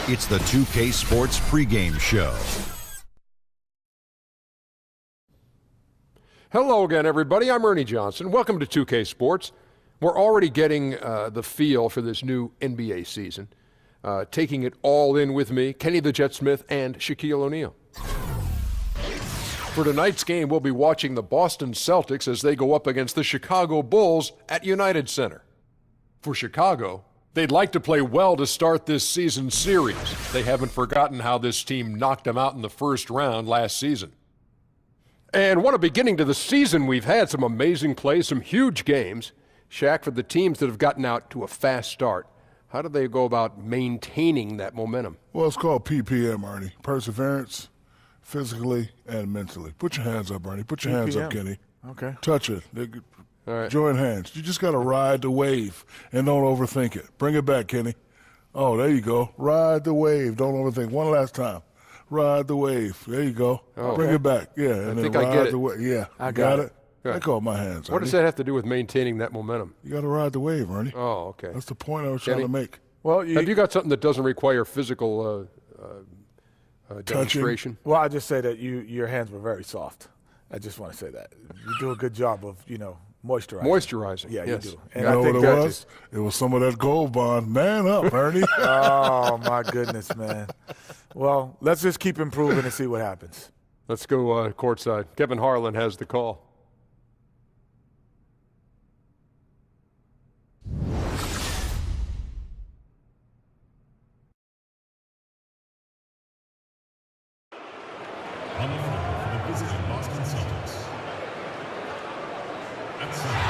It's the 2K Sports pregame show. Hello again, everybody. I'm Ernie Johnson. Welcome to 2K Sports. We're already getting the feel for this new NBA season. Taking it all in with me, Kenny the Jet Smith and Shaquille O'Neal. For tonight's game, we'll be watching the Boston Celtics as they go up against the Chicago Bulls at United Center. For Chicago, they'd like to play well to start this season series. They haven't forgotten how this team knocked them out in the first round last season. And what a beginning to the season we've had. Some amazing plays, some huge games. Shaq, for the teams that have gotten out to a fast start, how do they go about maintaining that momentum? Well, it's called PPM, Ernie. Perseverance, physically and mentally. Put your hands up, Ernie. Put your hands up, Kenny. Okay. Touch it. All right. Join hands. You just got to ride the wave and don't overthink it. Bring it back, Kenny. Oh, there you go. Ride the wave. Don't overthink. One last time. Ride the wave. There you go. Oh, Bring it back. Yeah. I And then think I ride get it. the wave. Yeah. I got it. I call my hands. What Ernie. does that have to do with maintaining that momentum? You got to ride the wave, Ernie. Oh, okay. That's the point I was Kenny? trying to make. Well, Have you got something that doesn't require physical demonstration? Well, I just say that your hands were very soft. I just want to say that you do a good job of moisturizing. Moisturizing. Yeah, yes. you do. You know what it was? It was some of that Gold Bond. Man up, Ernie. Oh my goodness, man. Well, let's just keep improving and see what happens. Let's go courtside. Kevin Harlan has the call. On the floor for the visiting Boston Celtics. At center,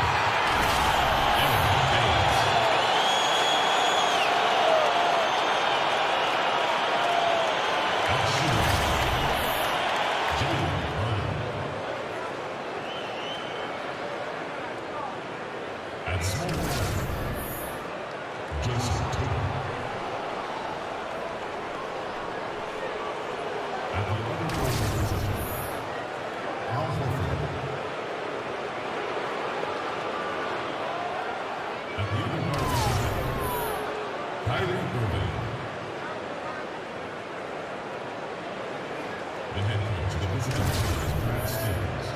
Aaron Baines. At shooting, Jalen Brown. At small forward, Jason Tatum. At the 11th position, Al Horford. At the other guard position, Kyrie Irving. The head coach of the visiting team is Brad Stevens.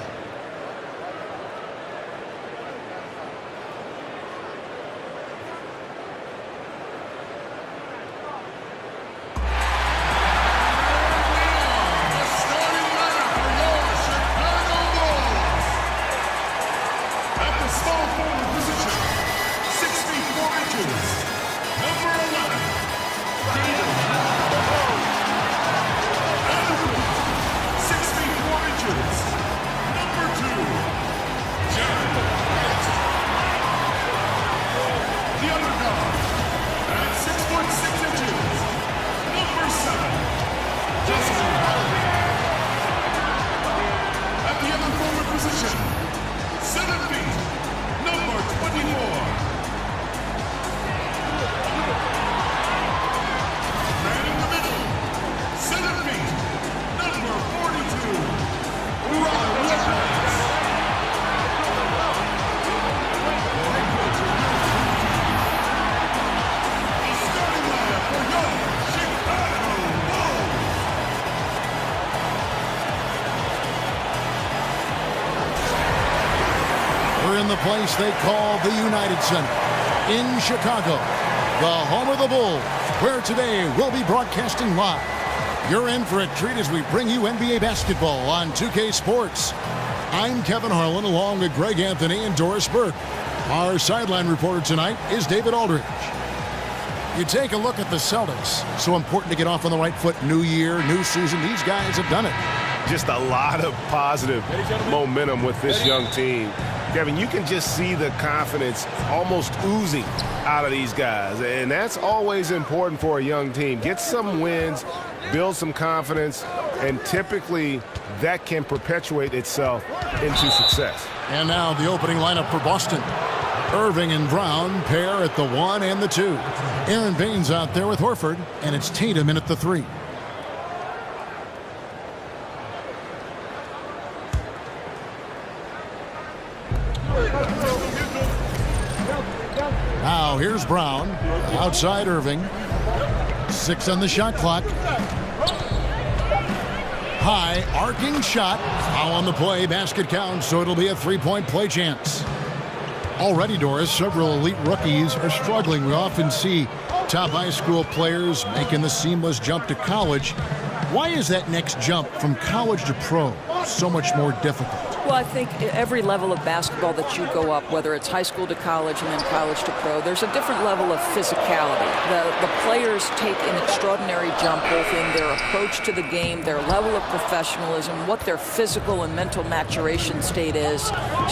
The place they call the United Center in Chicago, the home of the Bulls, where today we'll be broadcasting live. You're in for a treat as we bring you NBA basketball on 2K Sports. I'm Kevin Harlan along with Greg Anthony and Doris Burke. Our sideline reporter tonight is David Aldridge. You take a look at the Celtics. So important to get off on the right foot. New year, new season. These guys have done it. Just a lot of positive momentum with this young team. Kevin, you can just see the confidence almost oozing out of these guys, and that's always important for a young team. Get some wins, build some confidence, and typically that can perpetuate itself into success. And now the opening lineup for Boston. Irving and Brown pair at the 1 and the 2. Aaron Baines out there with Horford, and it's Tatum in at the 3. Now here's Brown, outside Irving. 6 on the shot clock. High, arcing shot. Foul on the play. Basket counts, so it'll be a 3-point play chance. Already, Doris, several elite rookies are struggling. We often see top high school players making the seamless jump to college. Why is that next jump from college to pro so much more difficult? Well, I think every level of basketball that you go up, whether it's high school to college and then college to pro, there's a different level of physicality. The players take an extraordinary jump both in their approach to the game, their level of professionalism, what their physical and mental maturation state is.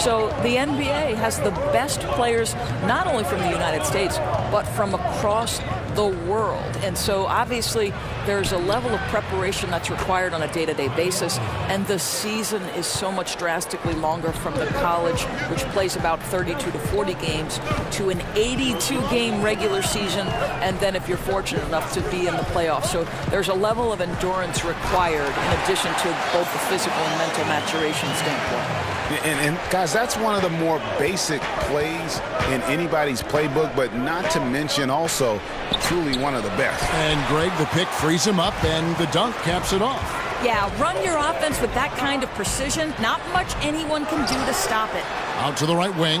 So the NBA has the best players not only from the United States, but from across the world. And so obviously there's a level of preparation that's required on a day-to-day basis, and the season is so much drastically longer from the college, which plays about 32 to 40 games, to an 82-game regular season, and then if you're fortunate enough to be in the playoffs. So there's a level of endurance required in addition to both the physical and mental maturation standpoint. And guys, that's one of the more basic plays in anybody's playbook, but not to mention also truly one of the best. And Greg, the pick frees him up, and the dunk caps it off. Yeah, run your offense with that kind of precision. Not much anyone can do to stop it. Out to the right wing.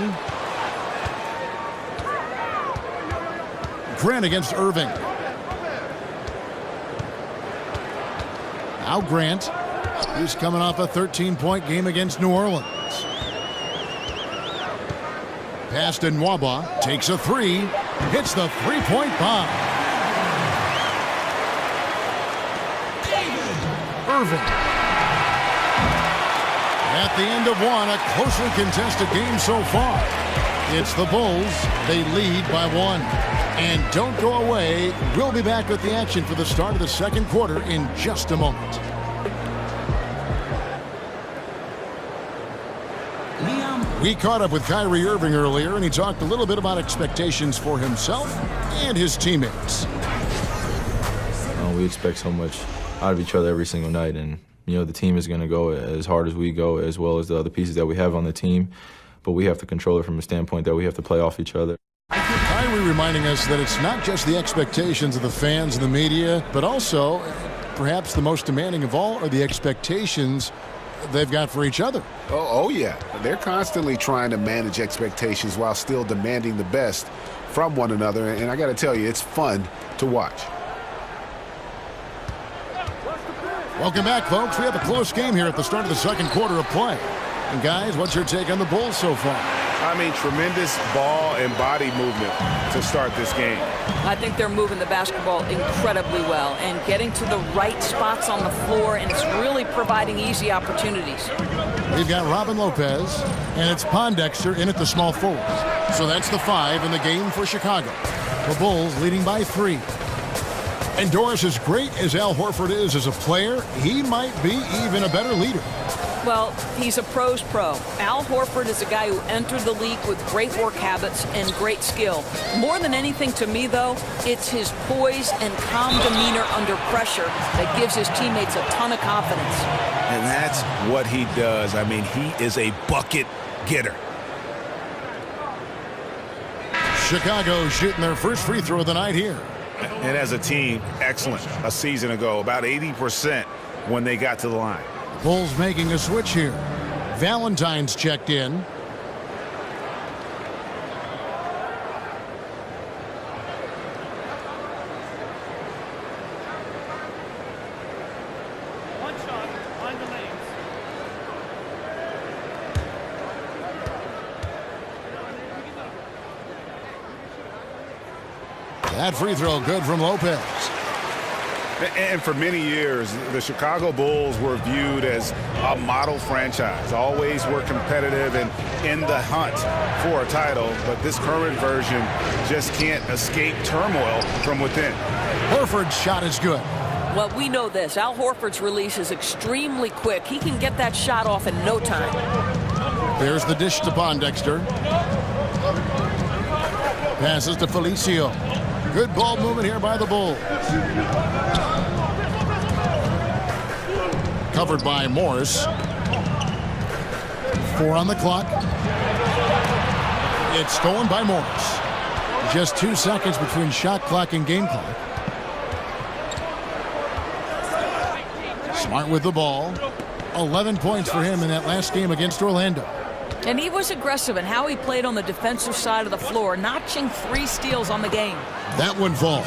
Grant against Irving. Now Grant, who's coming off a 13-point game against New Orleans. Pass to Nwaba, takes a 3, hits the 3-point bomb. Irving. At the end of one, a closely contested game so far. It's the Bulls. They lead by 1. And don't go away. We'll be back with the action for the start of the second quarter in just a moment. We caught up with Kyrie Irving earlier, and he talked a little bit about expectations for himself and his teammates. We expect so much out of each other every single night, and the team is going to go as hard as we go, as well as the other pieces that we have on the team, but we have to control it from a standpoint that we have to play off each other. Kyrie reminding us that it's not just the expectations of the fans and the media, but also, perhaps the most demanding of all, are the expectations they've got for each other. Oh yeah. They're constantly trying to manage expectations while still demanding the best from one another. And I got to tell you, it's fun to watch. Welcome back, folks. We have a close game here at the start of the second quarter of play. And guys, what's your take on the Bulls so far? I mean, tremendous ball and body movement to start this game. I think they're moving the basketball incredibly well and getting to the right spots on the floor, and it's really providing easy opportunities. We've got Robin Lopez, and it's Pondexter in at the small forward. So that's the 5 in the game for Chicago. The Bulls leading by 3. And Doris, as great as Al Horford is as a player, he might be even a better leader. Well, he's a pro's pro. Al Horford is a guy who entered the league with great work habits and great skill. More than anything to me, though, it's his poise and calm demeanor under pressure that gives his teammates a ton of confidence. And that's what he does. I mean, he is a bucket getter. Chicago shooting their first free throw of the night here. And as a team, excellent. A season ago, about 80% when they got to the line. Bulls making a switch here. Valentine's checked in. One shot, find the lanes. That free throw good from Lopez. And for many years, the Chicago Bulls were viewed as a model franchise. Always were competitive and in the hunt for a title. But this current version just can't escape turmoil from within. Horford's shot is good. Well, we know this. Al Horford's release is extremely quick. He can get that shot off in no time. There's the dish to Pondexter. Passes to Felicio. Good ball movement here by the Bulls. Covered by Morris. 4 on the clock. It's stolen by Morris. Just 2 seconds between shot clock and game clock. Smart with the ball. 11 points for him in that last game against Orlando. And he was aggressive in how he played on the defensive side of the floor, notching 3 steals on the game. That one falls.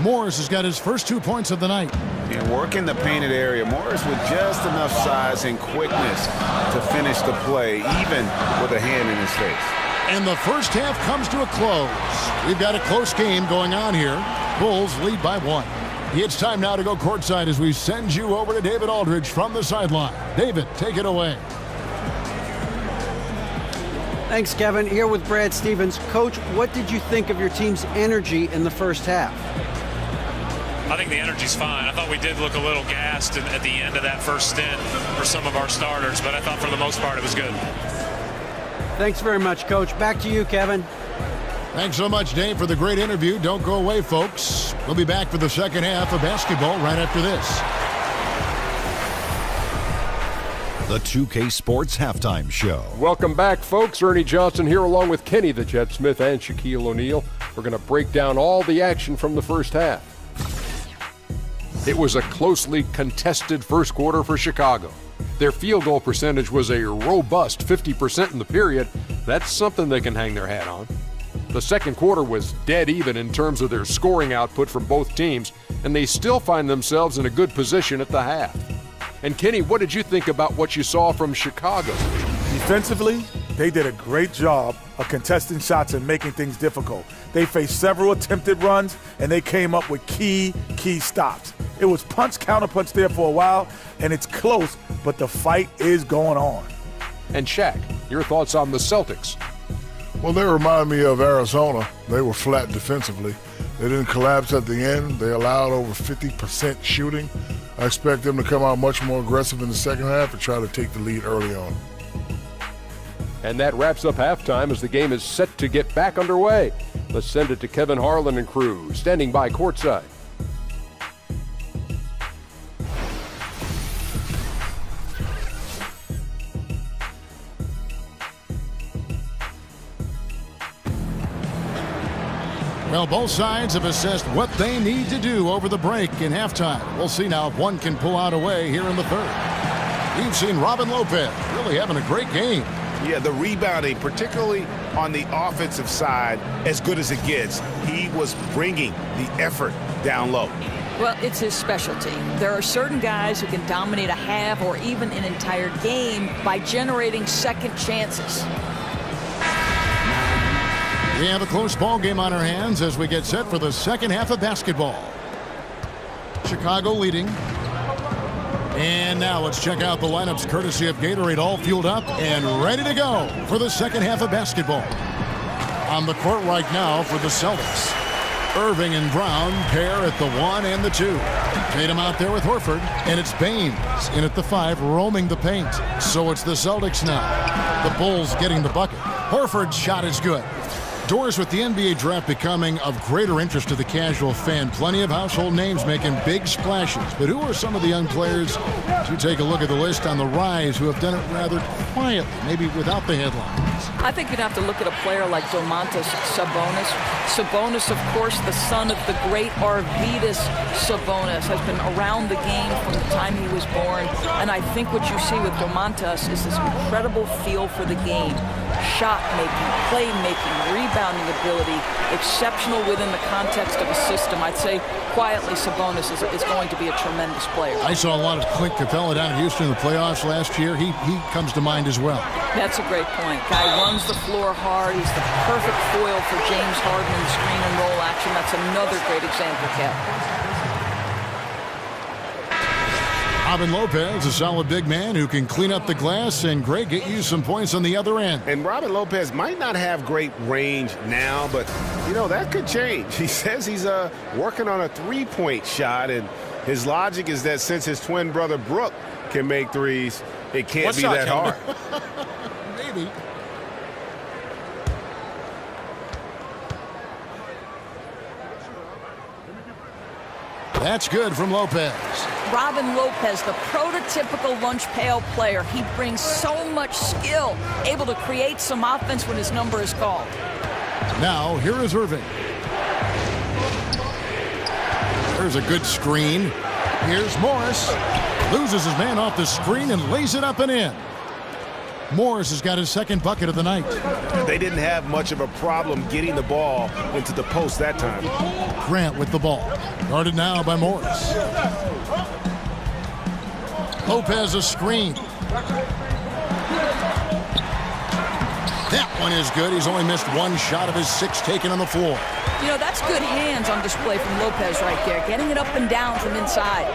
Morris has got his first 2 points of the night. And working the painted area, Morris with just enough size and quickness to finish the play, even with a hand in his face. And the first half comes to a close. We've got a close game going on here. Bulls lead by 1. It's time now to go courtside as we send you over to David Aldridge from the sideline. David, take it away. Thanks, Kevin. Here with Brad Stevens. Coach, what did you think of your team's energy in the first half? I think the energy's fine. I thought we did look a little gassed at the end of that first stint for some of our starters, but I thought for the most part it was good. Thanks very much, Coach. Back to you, Kevin. Thanks so much, Dave, for the great interview. Don't go away, folks. We'll be back for the second half of basketball right after this. The 2K Sports Halftime Show. Welcome back, folks. Ernie Johnson here along with Kenny the Jet Smith and Shaquille O'Neal. We're going to break down all the action from the first half. It was a closely contested first quarter for Chicago. Their field goal percentage was a robust 50% in the period. That's something they can hang their hat on. The second quarter was dead even in terms of their scoring output from both teams, and they still find themselves in a good position at the half. And Kenny, what did you think about what you saw from Chicago? Defensively, they did a great job of contesting shots and making things difficult. They faced several attempted runs, and they came up with key stops. It was punch, counterpunch there for a while, and it's close, but the fight is going on. And Shaq, your thoughts on the Celtics? Well, they remind me of Arizona. They were flat defensively. They didn't collapse at the end. They allowed over 50% shooting. I expect them to come out much more aggressive in the second half and try to take the lead early on. And that wraps up halftime as the game is set to get back underway. Let's send it to Kevin Harlan and crew, standing by courtside. Well, both sides have assessed what they need to do over the break in halftime. We'll see now if one can pull out a way here in the third. We've seen Robin Lopez really having a great game. Yeah, the rebounding, particularly on the offensive side, as good as it gets. He was bringing the effort down low. Well, it's his specialty. There are certain guys who can dominate a half or even an entire game by generating second chances. We have a close ball game on our hands as we get set for the second half of basketball. Chicago leading. And now let's check out the lineups courtesy of Gatorade, all fueled up and ready to go for the second half of basketball. On the court right now for the Celtics. Irving and Brown pair at the 1 and the 2. Tatum out there with Horford, and it's Baines in at the 5 roaming the paint. So it's the Celtics now. The Bulls getting the bucket. Horford's shot is good. Doors with the NBA draft becoming of greater interest to the casual fan. Plenty of household names making big splashes. But who are some of the young players? As you take a look at the list on the rise who have done it rather quietly, maybe without the headlines. I think you'd have to look at a player like Domantas Sabonis. Sabonis, of course, the son of the great Arvydas Sabonis, has been around the game from the time he was born. And I think what you see with Domantas is this incredible feel for the game. Shot making, play making, rebounding ability, exceptional within the context of a system. I'd say quietly Sabonis is going to be a tremendous player. I saw a lot of Clint Capella down in Houston in the playoffs last year. He comes to mind as well. That's a great point. Guy runs the floor hard. He's the perfect foil for James Harden in screen and roll action. That's another great example, Kev. Robin Lopez, a solid big man who can clean up the glass and, Greg, get you some points on the other end. And Robin Lopez might not have great range now, but, you know, that could change. He says he's working on a three-point shot, and his logic is that since his twin brother Brook can make threes, it can't be that hard. Maybe. That's good from Lopez. Robin Lopez, the prototypical lunch pail player. He brings so much skill, able to create some offense when his number is called. Now, here is Irving. There's a good screen. Here's Morris. Loses his man off the screen and lays it up and in. Morris has got his second bucket of the night. They didn't have much of a problem getting the ball into the post that time. Grant with the ball. Guarded now by Morris. Lopez a screen. That one is good. He's only missed one shot of his 6 taken on the floor. You know, that's good hands on display from Lopez right there, getting it up and down from inside.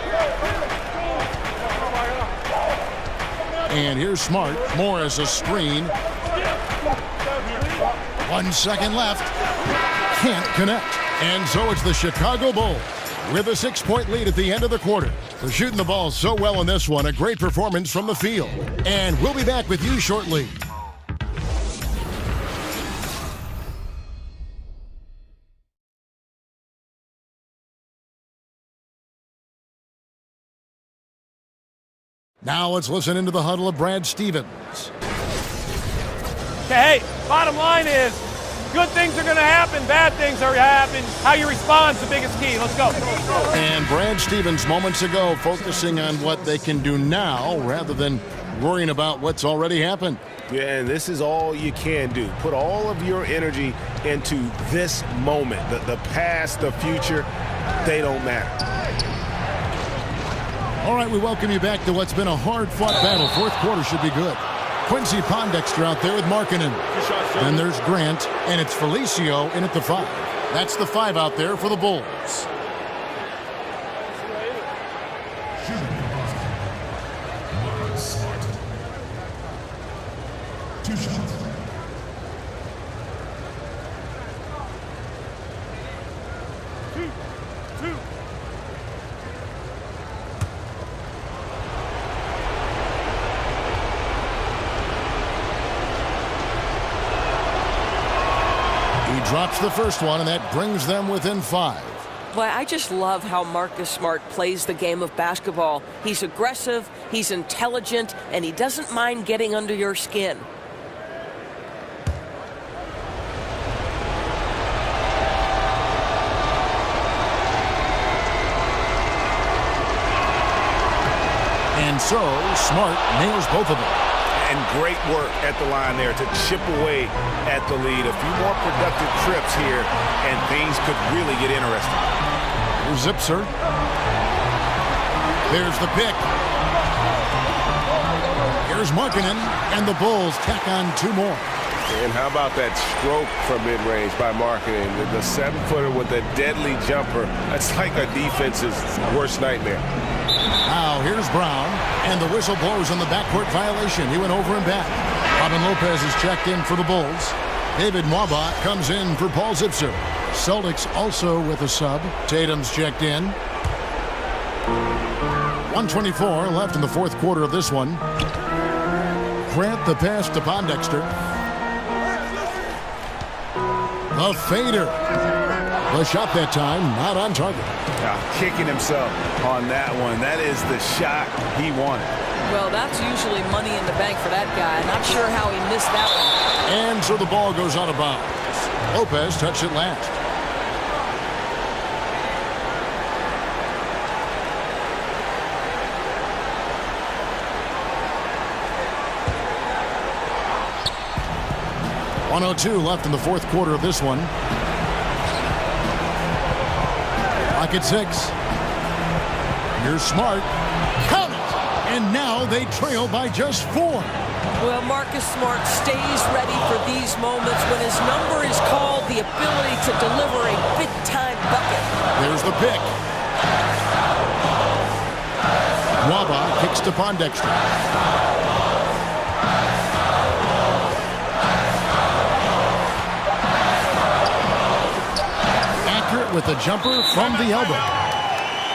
And here's Smart. Morris a screen. 1 second left. Can't connect. And so it's the Chicago Bulls with a 6-point lead at the end of the quarter. They're shooting the ball so well in this one. A great performance from the field. And we'll be back with you shortly. Now let's listen into the huddle of Brad Stevens. Okay, hey, bottom line is, good things are going to happen, bad things are happening. How you respond is the biggest key. Let's go. And Brad Stevens moments ago focusing on what they can do now rather than worrying about what's already happened. Yeah, and this is all you can do. Put all of your energy into this moment. The past, the future, they don't matter. All right, we welcome you back to what's been a hard-fought battle. Fourth quarter should be good. Quincy Pondexter out there with Markkanen. Then there's Grant, and it's Felicio in at the 5. That's the 5 out there for the Bulls. Two shots. Drops the first one, and that brings them within 5. Boy, I just love how Marcus Smart plays the game of basketball. He's aggressive, he's intelligent, and he doesn't mind getting under your skin. And so, Smart nails both of them. And great work at the line there to chip away at the lead. A few more productive trips here, and things could really get interesting. Here's Zipser. There's the pick. Here's Markkanen, and the Bulls tack on 2 more. And how about that stroke from mid-range by Markkanen? The 7-footer with a deadly jumper. That's like a defense's worst nightmare. Now here's Brown, and the whistle blows on the backcourt violation. He went over and back. Robin Lopez is checked in for the Bulls. David Mwaba comes in for Paul Zipser. Celtics also with a sub. Tatum's checked in. 1:24 left in the fourth quarter of this one. Grant the pass to Pondexter. The fader. The shot that time, not on target. Kicking himself on that one. That is the shot he wanted. Well, that's usually money in the bank for that guy. Not sure how he missed that one. And so the ball goes out of bounds. Lopez touched it last. .102 left in the fourth quarter of this one. Clock at 6. Here's Smart. Count it! And now they trail by just 4. Well, Marcus Smart stays ready for these moments when his number is called, the ability to deliver a big-time bucket. There's the pick. Mwaba kicks to Pondexter. With a jumper from the elbow.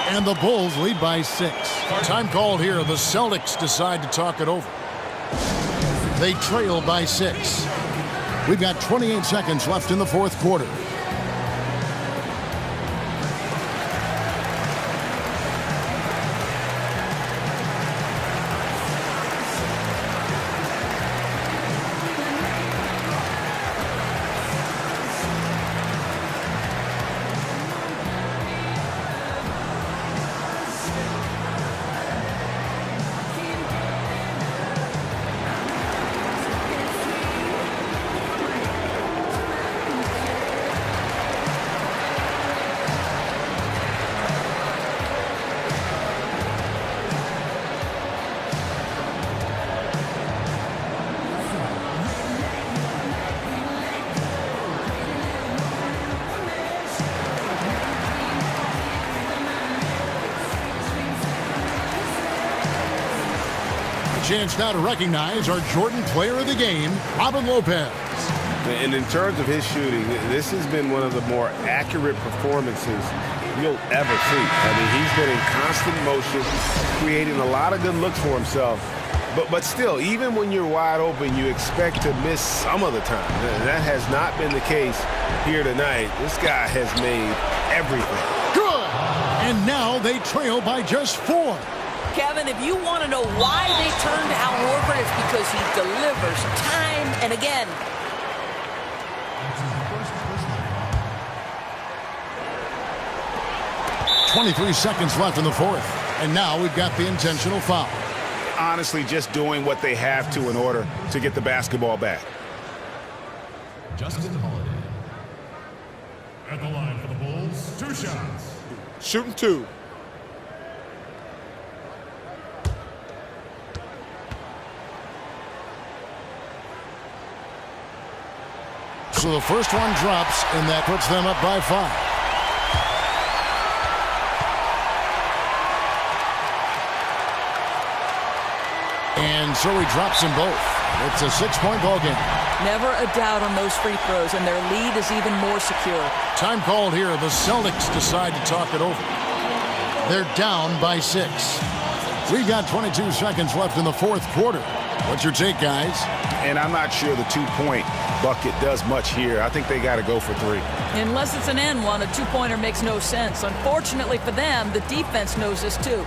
And the Bulls lead by 6. Time called here. The Celtics decide to talk it over. They trail by 6. We've got 28 seconds left in the fourth quarter. chance now to recognize our Jordan Player of the Game, Robin Lopez. And in terms of his shooting, this has been one of the more accurate performances you'll ever see. I mean, he's been in constant motion, creating a lot of good looks for himself. But still, even when you're wide open, you expect to miss some of the time. That has not been the case here tonight. This guy has made everything. Good! And now they trail by just 4. Kevin, if you want to know why they turned to Al Horford, it's because he delivers time and again. 23 seconds left in the fourth. And now we've got the intentional foul. Honestly, just doing what they have to in order to get the basketball back. Justin Holiday. At the line for the Bulls, 2 shots. Shooting 2. So the first one drops, and that puts them up by 5. And so he drops them both. It's a 6-point ball game. Never a doubt on those free throws, and their lead is even more secure. Time called here. The Celtics decide to talk it over. They're down by 6. We've got 22 seconds left in the fourth quarter. What's your take, guys? And I'm not sure the 2-point bucket does much here. I think they got to go for 3. Unless it's an end one, a 2-pointer makes no sense. Unfortunately for them, the defense knows this too.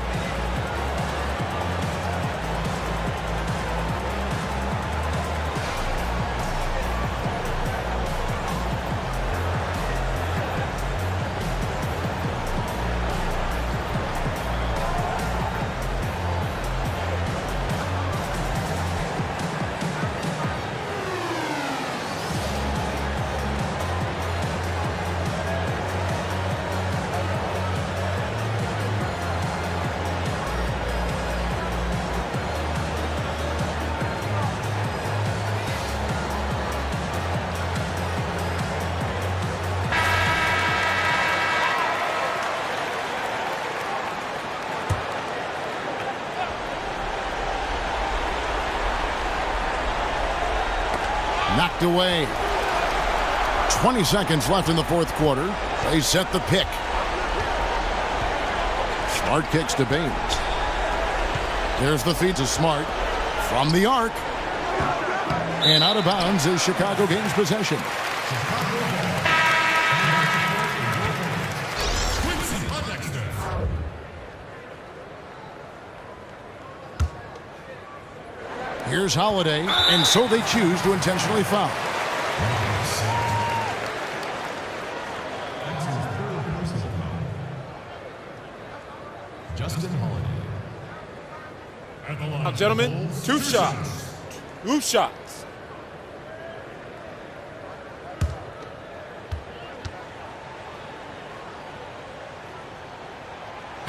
Knocked away. 20 seconds left in the fourth quarter. They set the pick. Smart kicks to Baines. There's the feed to Smart from the arc. And out of bounds as Chicago gains possession. Here's Holiday, and so they choose to intentionally foul. Justin Holiday. Now, gentlemen, 2 shots. 2 shots.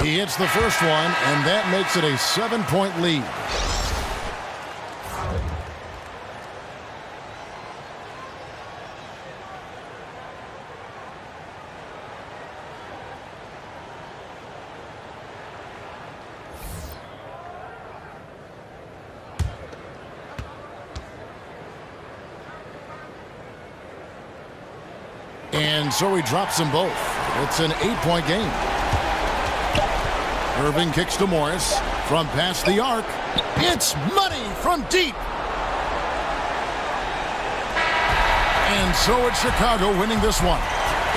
He hits the first one, and that makes it a 7-point lead. And so he drops them both. It's an 8-point game. Irving kicks to Morris from past the arc. It's money from deep. And so it's Chicago winning this one.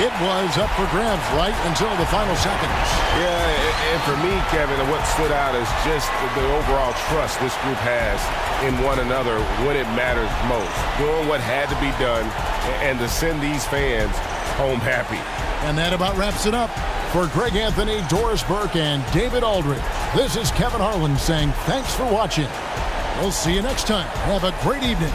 It was up for grabs right until the final seconds. Yeah, and for me, Kevin, what stood out is just the overall trust this group has in one another when it matters most. Doing what had to be done and to send these fans home happy. And that about wraps it up. For Greg Anthony, Doris Burke, and David Aldridge, this is Kevin Harlan saying thanks for watching. We'll see you next time. Have a great evening.